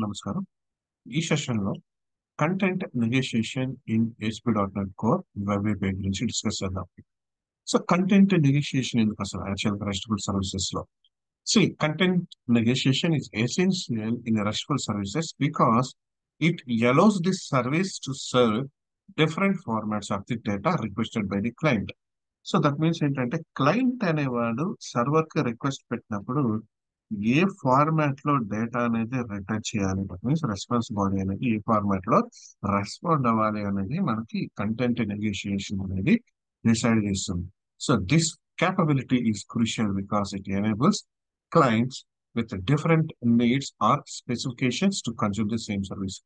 నమస్కారం. ఈ సెషన్‌లో content negotiation in ASP.NET core web API గురించి డిస్కస్ చేద్దాం. సో, కంటెంట్ నెగోషియేషన్ ఎందుకసలు యాక్చువల్‌గా RESTful సర్వీసెస్‌లో? Content negotiation is essential in RESTful services because it allows this service to serve different formats of the data requested by the client. So that means ఏంటంటే client అనేవాడు server కి request పెట్టినప్పుడు ఏ format లో data అనేది return చేయాలి, that means response body అనేది ఏ format లో respond అవ్వాలి అనేది మనకి కంటెంట్ నెగోషియేషన్ అనేది డిసైడ్ చేస్తుంది. So this capability is crucial because it enables clients with different needs or specifications to consume the same service.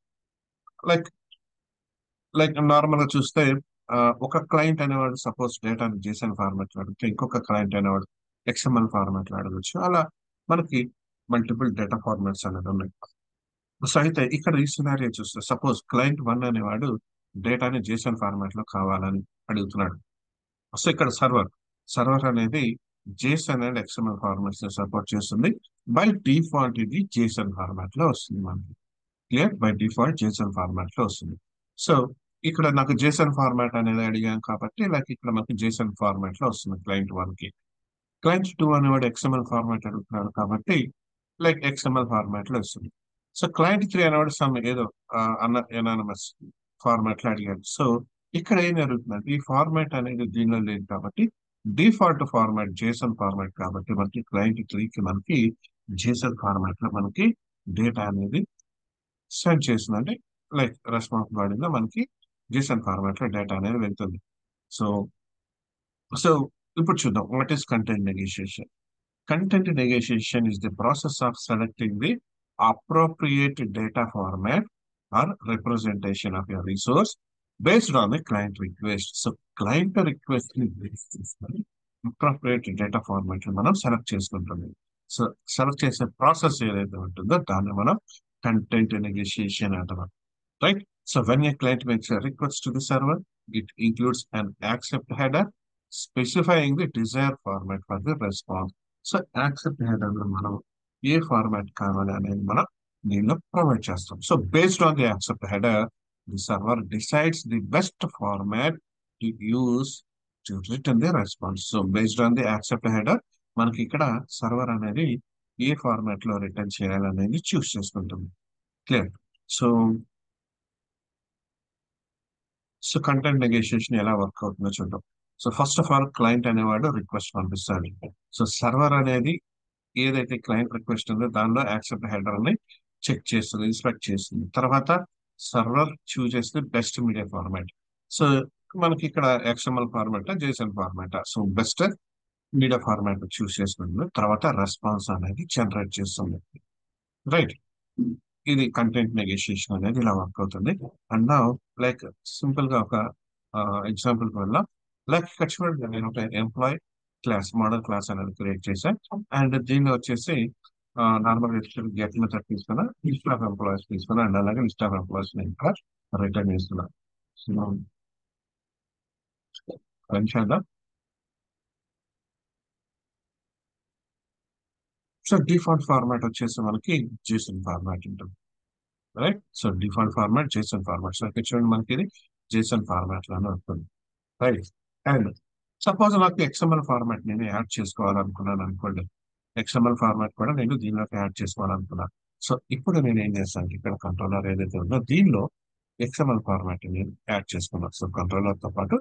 Like normal గా చూస్తే ఒక క్లయింట్ అనేవాడు సపోజ్ డేటాని JSON ఫార్మాట్ లో అడిగితే ఇంకొక క్లయింట్ అనేవాడు XML ఫార్మాట్ లో అడగచ్చు. అలా మనకి మల్టిపుల్ డేటా ఫార్మాట్స్ అనేది ఉన్నాయి. సో అయితే ఇక్కడ ఈ సినారియో చూస్తే సపోజ్ క్లయింట్ 1 అనేవాడు డేటాని JSON ఫార్మాట్ లో కావాలని అడుగుతున్నాడు. సో ఇక్కడ సర్వర్ అనేది JSON అండ్ XML ఫార్మాట్స్ ని సపోర్ట్ చేస్తుంది. బై డిఫాల్ట్ ఇది JSON ఫార్మాట్ లో వస్తుంది మనకి. Clear? By default JSON format లో వస్తుంది. సో ఇక్కడ నాకు JSON ఫార్మాట్ అనేది అడిగాం కాబట్టి ఇక్కడ మనకి JSON ఫార్మాట్ లో వస్తుంది క్లయింట్ 1 కి. క్లయింట్ 2 అనేవాడు XML ఫార్మాట్ అడుగుతున్నాడు కాబట్టి XML ఫార్మాట్ లో వస్తుంది. సో క్లయింట్ 3 అనేవాడు సమ్ ఏదో ఎనానమస్ ఫార్మాట్ లో అడిగాడు. సో ఇక్కడ ఏం జరుగుతుందంటే ఈ ఫార్మాట్ అనేది దీనిలో లేదు కాబట్టి డిఫాల్ట్ ఫార్మాట్ JSON ఫార్మాట్ కాబట్టి మనకి క్లయింట్ 3 కి మనకి JSON ఫార్మాట్ లో మనకి డేటా అనేది సెండ్ చేస్తుంది. అంటే రెస్పాన్స్ బాడీలో మనకి JSON ఫార్మాట్ లో డేటా అనేది వెళ్తుంది. సో సో ఇప్పుడు చూద్దాం what is content negotiation. Content negotiation is the process of selecting the appropriate data format or representation of your resource based on the client request. So, client request ని base చేసుకొని appropriate data format ని మనం select చేసుకుంటుంది. So select చేసే process ఏదైతే ఉంటుందో దాన్ని మనం కంటెంట్ నెగోషియేషన్ అంటాం. Right? So, when a client makes a request to the server, it includes an accept header specifying the desired format for the response. So accept header లో మనం ఏ format కావాలి అనేది మనం దీనిలో ప్రొవైడ్ చేస్తాం. So based on the accept header the server decides the best format to use to return the response. So based on the accept header మనకి ఇక్కడ server అనేది ఏ ఫార్మాట్ లో రిటర్న్ చేయాలనేది చూస్ చేసుకుంటుంది. Clear? So so content negotiation ఎలా work అవుతుందో చూద్దాం. So first of all client అనేవాడు రిక్వెస్ట్ పంపిస్తాడు. సో సర్వర్ అనేది ఏదైతే క్లయింట్ రిక్వెస్ట్ ఉందో దానిలో యాక్సెప్ట్ హెడర్ ని చెక్ చేస్తుంది, ఇన్స్పెక్ట్ చేస్తుంది. తర్వాత సర్వర్ చూస్ చేస్తే బెస్ట్ మీడియా ఫార్మాట్. సో మనకి ఇక్కడ XML format, JSON format. So best media format choose చేసుకుంటుంది. తర్వాత రెస్పాన్స్ అనేది జనరేట్ చేస్తుంది. రైట్? ఇది కంటెంట్ నెగోషియేషన్ అనేది ఇలా వర్క్ అవుతుంది. అండ్ నా సింపుల్ గా ఒక ఎగ్జాంపుల్ వల్ల ఇక్కడ చూడండి, నేను ఒక ఎంప్లాయ్ క్లాస్ మోడల్ క్లాస్ అనేది క్రియేట్ చేశాను. అండ్ దీనిలో వచ్చేసి నార్మల్ గెట్ మెథడ్ తీసుకున్నా, లిస్ట్ ఆఫ్ ఎంప్లాయీస్ తీసుకున్నా, అండ్ అలాగే లిస్ట్ ఆఫ్ ఎంప్లాయీస్ ఇంకా రిటర్న్ చేస్తున్నా. సో డిఫాల్ట్ ఫార్మాట్ వచ్చేసి మనకి JSON ఫార్మాట్ ఉంటుంది. Right? So default format JSON format. So ఇక్కడ చూడండి మనకి ఇది JSON ఫార్మాట్ లోనే ఉంటుంది. రైట్? అండ్ సపోజ్ నాకు XML ఫార్మాట్ నేను యాడ్ చేసుకోవాలనుకున్నాను అనుకోండి. XML ఫార్మాట్ కూడా నేను దీనిలోకి యాడ్ చేసుకోవాలనుకున్నాను. సో ఇప్పుడు నేను ఏం చేస్తాను, ఇక్కడ కంట్రోలర్ ఏదైతే ఉందో దీనిలో XML ఫార్మాట్ నేను యాడ్ చేసుకున్నాను. సో కంట్రోలర్ తో పాటు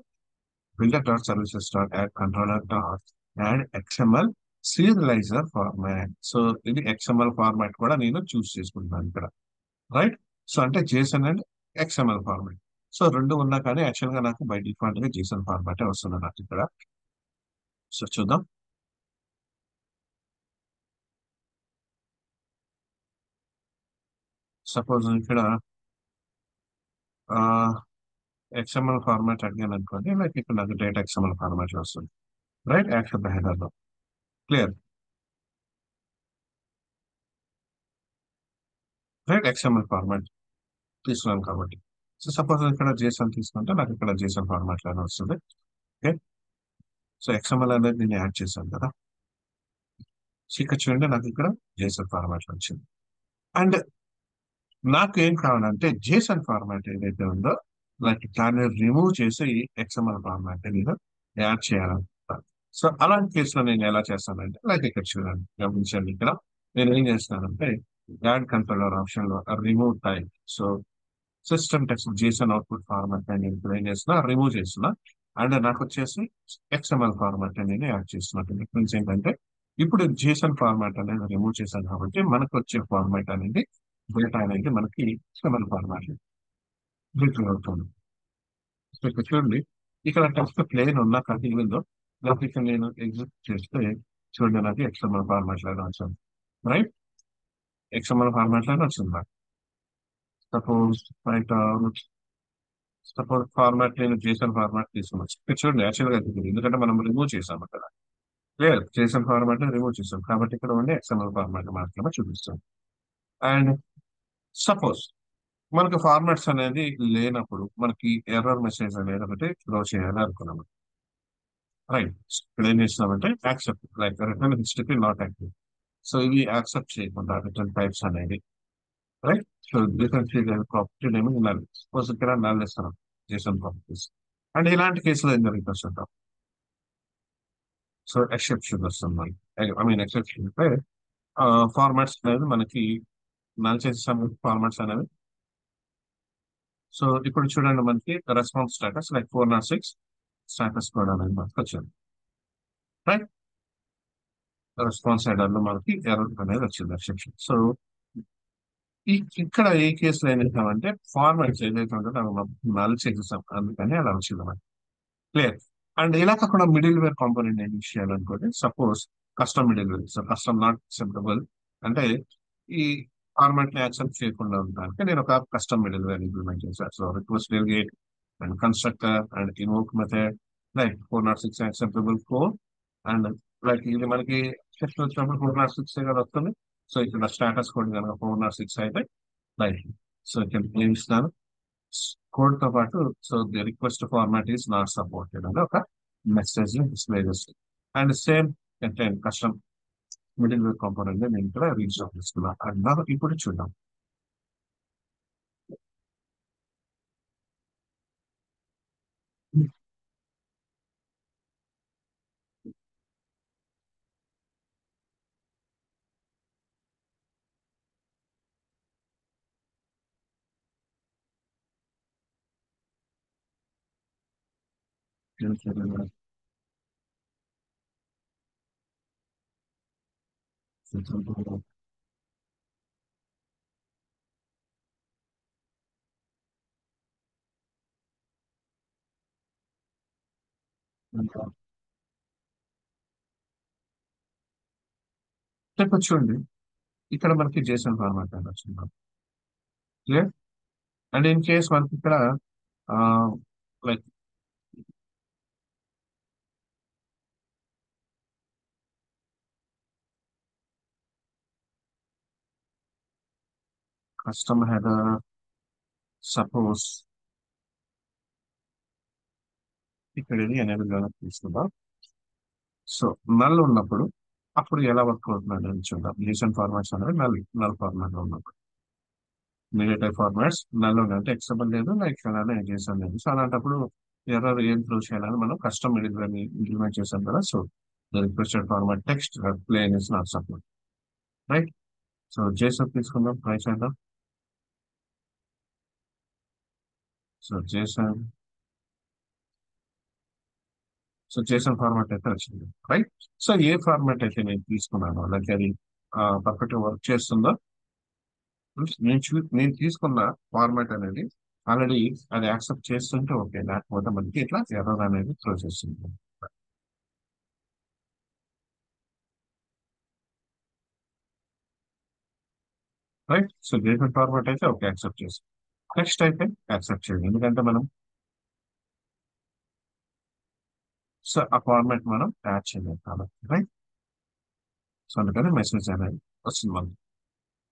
builder.services.add controller.add XML సీరియలైజర్ format. So ఇది XML ఫార్మాట్ కూడా నేను చూస్ చేసుకుంటున్నాను ఇక్కడ. రైట్? సో అంటే JSON and XML format. So రెండు ఉన్నా కానీ యాక్చువల్ గా నాకు బై డిఫాల్ట్ గా JSON ఫార్మాటే వస్తుంది నాకు ఇక్కడ. సో చూద్దాం. సపోజ్ ఇక్కడ XML ఫార్మాట్ అడిగాను అనుకోండి, ఇక్కడ నాకు డేటా XML ఫార్మాట్ లో వస్తుంది. రైట్? యాక్సెప్ట్ హెడర్ లో. క్లియర్? రైట్? XML ఫార్మాట్ తీసుకున్నాను కాబట్టి. సో సపోజ్ ఇక్కడ JSON తీసుకుంటే నాకు ఇక్కడ JSON ఫార్మాట్ లోనే వస్తుంది. ఓకే? సో XML అనేది నేను యాడ్ చేశాను కదా. సో ఇక్కడ చూడండి నాకు ఇక్కడ JSON ఫార్మాట్ లో వచ్చింది. అండ్ నాకు ఏం కావాలంటే జేసన్ ఫార్మాట్ ఏదైతే ఉందో లైక్ దాన్ని రిమూవ్ చేసి ఎక్స్ఎంఎల్ ఫార్మాట్ నేను యాడ్ చేయాలనుకుంటా. సో అలాంటి కేసులో నేను ఎలా చేస్తానంటే లైక్ ఇక్కడ చూడండి, గమనించండి. ఇక్కడ నేను ఏం చేస్తానంటే యాడ్ కంట్రోలర్ ఆప్షన్ లో remove type. So system text Jason output format అని నేను ఇప్పుడు ఏం చేస్తున్నా, రిమూవ్ చేస్తున్నా. అండ్ నాకు వచ్చేసి ఎక్స్ఎంఎల్ ఫార్మాట్ అని నేను యాడ్ చేస్తున్నట్టు డిఫరెన్స్ ఏంటంటే ఇప్పుడు జేసన్ ఫార్మాట్ అనేది రిమూవ్ చేశాను కాబట్టి మనకు వచ్చే ఫార్మాట్ అనేది డేటా అనేది మనకి ఎక్స్ఎంఎల్ ఫార్మాట్ రిటర్న్ అవుతుంది. సో ఇక్కడ చూడండి, ఇక్కడ టెక్స్ట్ ప్లేన్ ఉన్న కంటిన్యూలో నాకు ఇక్కడ నేను ఎగ్జిట్ చేస్తే చూడండి నాకు ఎక్స్ఎంఎల్ ఫార్మాట్ లాగా వచ్చింది. రైట్, ఎక్స్ఎంఎల్ ఫార్మాట్ లాగా వచ్చింది నాకు. సపోజ్ రైట్, సపోజ్ ఫార్మాట్ నేను జేసన్ ఫార్మాట్ తీసుకున్నాను. ఇక్కడ చూడండి యాక్చువల్గా ఇది ఎందుకంటే మనం రిమూవ్ చేసాం అక్కడ. లేదు, జేసన్ ఫార్మాట్ రిమూవ్ చేసాం కాబట్టి ఇక్కడ ఉండే ఎక్స్ఎంఎల్ ఫార్మాట్ మాత్రమే చూపిస్తాం. అండ్ సపోజ్ మనకి ఫార్మాట్స్ అనేది లేనప్పుడు మనకి ఎర్రర్ మెసేజ్ అనేది ఒకటి థ్రో చేయాలి అనుకున్నాం. రైట్, ఇక్కడ ఏం చేస్తామంటే accept like return history not active. So ఇవి యాక్సెప్ట్ చేయకుండా రిటర్న్ టైప్స్ అనేది. Right, so difference property name null. Suppose ఇక్కడ నల్ ఇస్తున్నాం జేసన్ ప్రాపర్టీస్. అండ్ ఇలాంటి కేసులో ఏం జరుగుతుంది అంటాం. సో ఎక్సెప్షన్ వస్తుంది మనకి. ఐ మీన్ ఎక్సెప్షన్ అంటే ఫార్మాట్స్ అనేది మనకి నల్ చేసేసాం ఫార్మాట్స్ అనేవి. సో ఇప్పుడు చూడండి మనకి response status like 406 status code అనేది మనకి వచ్చింది. రైట్, రెస్పాన్స్ హెడర్ లో మనకి ఎర్రర్ అనేది వచ్చింది ఎక్సెప్షన్. సో ఇక్కడ ఏ కేసులో ఏం చేసామంటే ఫార్మాట్స్ ఏదైతే ఉంటుందో అవి మనం నల్ చేసేసాం అందుకని అలా వచ్చింది మనకి. క్లియర్. అండ్ ఇలా కాకుండా మిడిల్ వేర్ కాంపోనెంట్ ఏం చేయాలనుకోండి, suppose custom middleware. So custom not acceptable అంటే ఈ ఫార్మాట్ ని యాక్సెప్ట్ చేయకుండా ఉండడానికి నేను ఒక కస్టమ్ మిడిల్ వేర్ ఇంప్లిమెంట్ చేశాను. So request delegate and constructor and invoke method like 406 acceptable 4. And like ఇది మనకి చెక్ వచ్చినప్పుడు 406 కదా వస్తుంది. సో ఇక్కడ స్టేటస్ కోడ్ కనుక 406 అయితే లైక్ సో ఇక్కడ ఏం ఇస్తాను కోడ్ తో పాటు so the request format is not supported అని ఒక మెసేజ్ డిస్ప్లే చేస్తుంది. And same content custom middleware component నేను ఇక్కడ రీస్టార్ట్ చేసుకున్నాను. అండ్ ఇప్పుడు చూద్దాం. ఇప్పుడు చూడండి, ఇక్కడ మనకి జేసన్ ఫార్మాట్ అని వచ్చింది. క్లియర్. అండ్ ఇన్ కేస్ మనకి ఇక్కడ లైక్ కస్టమ్ హెడర్ సపోజ్ ఇక్కడ ఇది ఎనేబుల్ తీసుకుందాం. సో నల్ ఉన్నప్పుడు అప్పుడు ఎలా వర్క్ అవుతుంది అని చూద్దాం. జేసన్ ఫార్మాట్స్ అనేది నల్ నల్ ఫార్మాట్ లో ఉన్నప్పుడు మిలిటరీ ఫార్మాట్స్ నల్ అంటే ఎక్సెప్టబుల్ లేదు లైక్ అలానే జేసన్ లేదు. సో అలాంటప్పుడు ఎర్రర్ ఏం త్రూ చేయాలని మనం కస్టమ్ మిడిల్ ఇంప్లిమెంట్ చేసాం కదా. So the requested format text plain is not support. Right, so JSON తీసుకుందాం, ట్రై చేద్దాం. So JSON, so JSON format అయితే వచ్చింది. రైట్, సో ఏ ఫార్మాట్ అయితే నేను తీసుకున్నానో లైక్ అది పర్ఫెక్ట్ వర్క్ చేస్తుందో నేను తీసుకున్న ఫార్మాట్ అనేది ఆల్రెడీ అది యాక్సెప్ట్ చేస్తుంటే ఓకే, లేకపోతే మనకి ఇట్లా ఎర్రర్ అనేది త్రో చేస్తుంది. రైట్, సో జేసన్ ఫార్మాట్ అయితే ఓకే యాక్సెప్ట్ చేస్తాం. టెక్స్ట్ అయితే యాక్సెప్ట్ చేయండి ఎందుకంటే మనం సో ఆ ఫార్మాట్ మనం యాడ్ చేయలేదు కాబట్టి. రైట్, సో అందుకని మెసేజ్ అనేది వస్తుంది మనకి.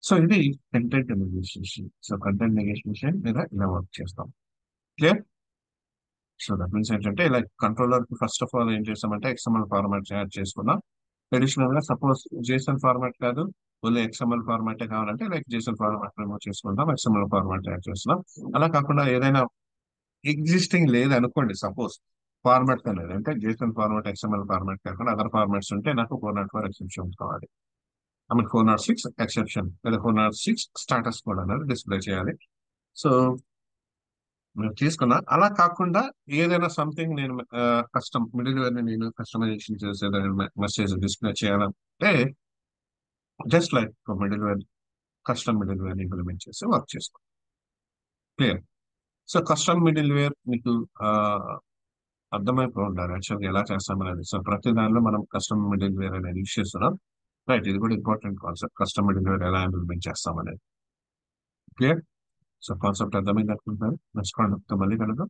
సో ఇది content negotiation. So content negotiation మీద ఇలా వర్క్ చేస్తాం. క్లియర్. సో దట్ మీన్స్ ఏంటంటే like controller first of all ఏం చేస్తామంటే ఎక్స్ఎంఎల్ ఫార్మాట్ యాడ్ చేసుకున్నాం. అడిషనల్ గా సపోజ్ జేసన్ ఫార్మాట్ కాదు ఓన్లీ ఎక్స్ఎంఎల్ ఫార్మాటే కావాలంటే లైక్ జేసన్ ఫార్మాట్ రిమూవ్ చేసుకుంటాం, ఎక్స్ఎంఎల్ ఫార్మాట్ యాడ్ చేస్తున్నాం. అలా కాకుండా ఏదైనా ఎగ్జిస్టింగ్ లేదు అనుకోండి, సపోజ్ ఫార్మాట్ అనేది అంటే జేసన్ ఫార్మాట్ ఎక్స్ఎంఎల్ ఫార్మాట్ కాకుండా అదర్ ఫార్మాట్స్ ఉంటే నాకు 404 ఎక్సెప్షన్ కావాలి. ఐ మీన్ 406 ఎక్సెప్షన్ లేదా 406 స్టాటస్ కోడ్ అనేది డిస్ప్లే చేయాలి. సో నేను తీసుకున్నా. అలా కాకుండా ఏదైనా సంథింగ్ నేను కస్టమ్ మిడిల్ వేర్ ని నేను కస్టమైజేషన్ చేసి ఏదైనా మెసేజ్ డిస్ప్లే చేయాలంటే just like middleware, custom middleware implement చేసి వర్క్ చేసుకో. Clear. So custom middleware మీకు ఆ, అర్థమైపో ఉంటారు యాక్చువల్గా ఎలా చేస్తాం అనేది. సో ప్రతి దానిలో మనం కస్టమ్ మిడిల్ వేర్ అనేది యూస్ చేస్తున్నాం. రైట్, ఇది కూడా important concept, custom middleware ఎలా ఇంప్లిమెంట్ చేస్తాం అనేది. క్లియర్. సో కాన్సెప్ట్ అర్థమైంది అనుకుంటున్నాను. నెక్స్ట్ కాన్సెప్ట్ మళ్ళీ కనుక